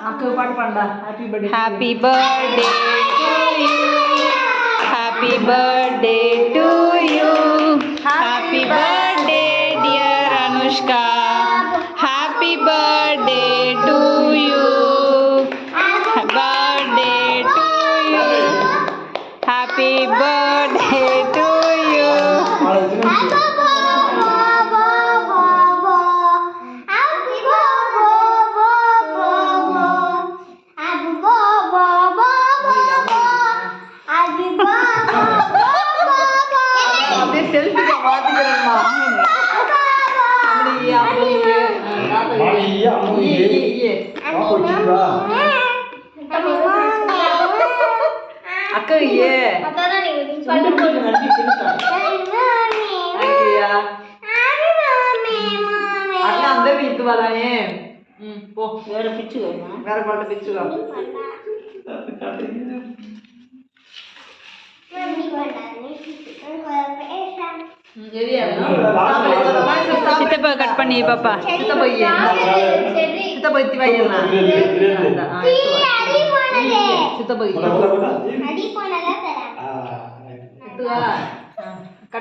அக்கு பாட்டு Panda. Happy birthday to you, happy birthday to you, happy birthday dear Anushka, happy birthday to you, birthday to you, happy birthday to you. அக்கா ஏ அண்ணா அந்த வீட்டு வரானே. போ வேற பிச்சு வேற பாட்டு பிச்சுக்கோ. சித்தப்பா கட் பண்ணி பாப்பா. சித்தப்பா இத்தி வையலாம். சித்தப்பா